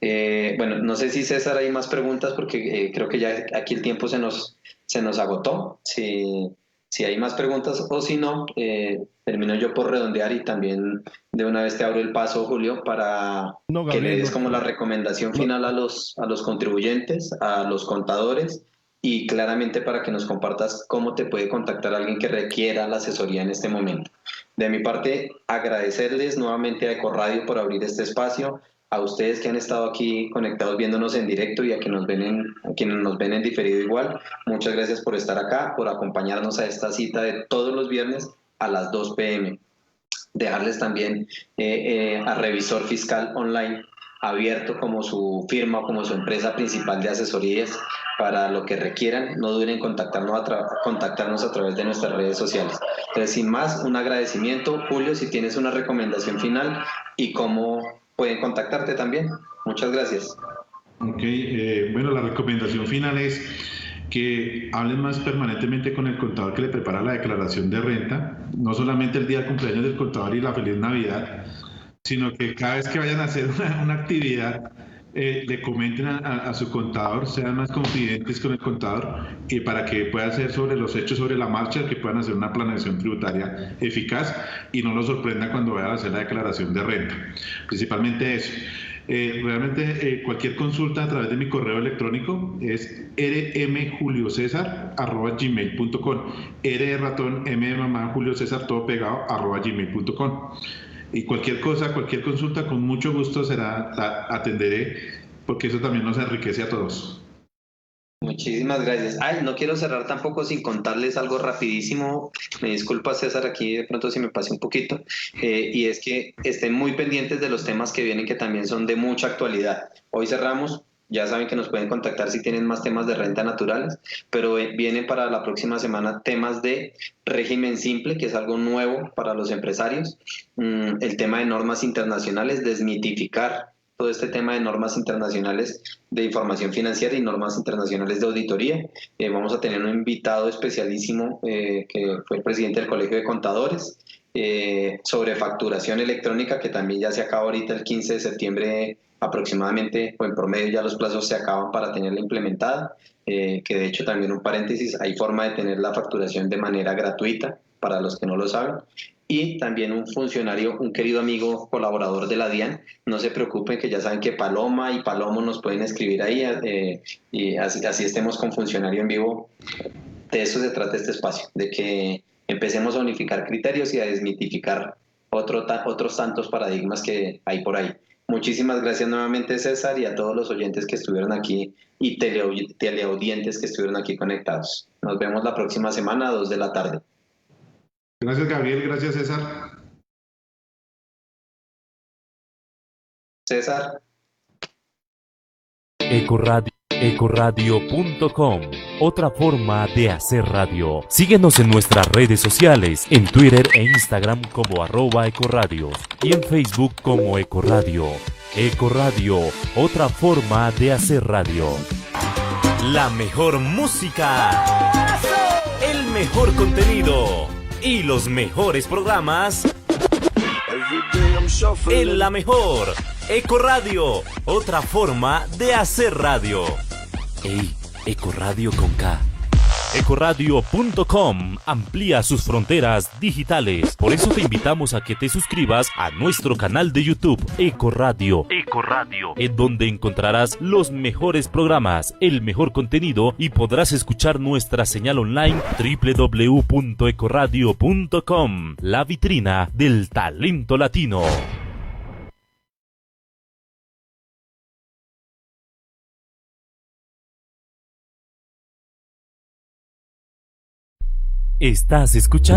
Bueno, no sé si César hay más preguntas porque creo que ya aquí el tiempo se nos agotó. Si hay más preguntas o si no, termino yo por redondear y también de una vez te abro el paso, Julio, para que le des como la recomendación final a los contribuyentes, a los contadores y claramente para que nos compartas cómo te puede contactar alguien que requiera la asesoría en este momento. De mi parte, agradecerles nuevamente a Ecoradio por abrir este espacio, a ustedes que han estado aquí conectados viéndonos en directo y a quienes nos ven en diferido igual, muchas gracias por estar acá, por acompañarnos a esta cita de todos los viernes a las 2 p.m. Dejarles también a Revisor Fiscal Online abierto como su firma, como su empresa principal de asesorías para lo que requieran. No duden en contactarnos a través de nuestras redes sociales. Entonces, sin más, un agradecimiento. Julio, si tienes una recomendación final y cómo pueden contactarte también. Muchas gracias. Ok, bueno, la recomendación final es que hablen más permanentemente con el contador que le prepara la declaración de renta, no solamente el día del cumpleaños del contador y la feliz Navidad, sino que cada vez que vayan a hacer una actividad, le comenten a su contador, sean más confidentes con el contador y para que pueda hacer sobre los hechos sobre la marcha, que puedan hacer una planeación tributaria eficaz y no lo sorprenda cuando vayan a hacer la declaración de renta. Principalmente eso. Realmente cualquier consulta a través de mi correo electrónico es rmjuliocesar@gmail.com, R de ratón, M de mamá, Julio César, todo pegado, @gmail.com. Y cualquier cosa, cualquier consulta, con mucho gusto la atenderé, porque eso también nos enriquece a todos. Muchísimas gracias. Ay, no quiero cerrar tampoco sin contarles algo rapidísimo. Me disculpa, César, aquí de pronto si me pasé un poquito. Y es que estén muy pendientes de los temas que vienen, que también son de mucha actualidad. Hoy cerramos. Ya saben que nos pueden contactar si tienen más temas de renta naturales, pero vienen para la próxima semana temas de régimen simple, que es algo nuevo para los empresarios, el tema de normas internacionales, desmitificar todo este tema de normas internacionales de información financiera y normas internacionales de auditoría. Vamos a tener un invitado especialísimo que fue el presidente del Colegio de Contadores, sobre facturación electrónica, que también ya se acaba ahorita el 15 de septiembre aproximadamente, o en promedio ya los plazos se acaban para tenerla implementada, que de hecho también un paréntesis, hay forma de tener la facturación de manera gratuita para los que no lo saben. Y también un funcionario, un querido amigo colaborador de la DIAN, no se preocupen que ya saben que Paloma y Palomo nos pueden escribir ahí, y así estemos con funcionario en vivo. De eso se trata este espacio, de que empecemos a unificar criterios y a desmitificar otros tantos paradigmas que hay por ahí. Muchísimas gracias nuevamente, César, y a todos los oyentes que estuvieron aquí y teleaudientes que estuvieron aquí conectados. Nos vemos la próxima semana a 2 de la tarde. Gracias, Gabriel. Gracias, César. César. Ecoradio.com, otra forma de hacer radio. Síguenos en nuestras redes sociales, en Twitter e Instagram como @ecoradios y en Facebook como Ecoradio. Ecoradio, otra forma de hacer radio. La mejor música, el mejor contenido y los mejores programas en la mejor. Ecoradio, otra forma de hacer radio. Ey, Ecoradio con K. Ecoradio.com amplía sus fronteras digitales. Por eso te invitamos a que te suscribas a nuestro canal de YouTube Ecoradio, en donde encontrarás los mejores programas, el mejor contenido y podrás escuchar nuestra señal online www.ecoradio.com, la vitrina del talento latino. Estás escuchando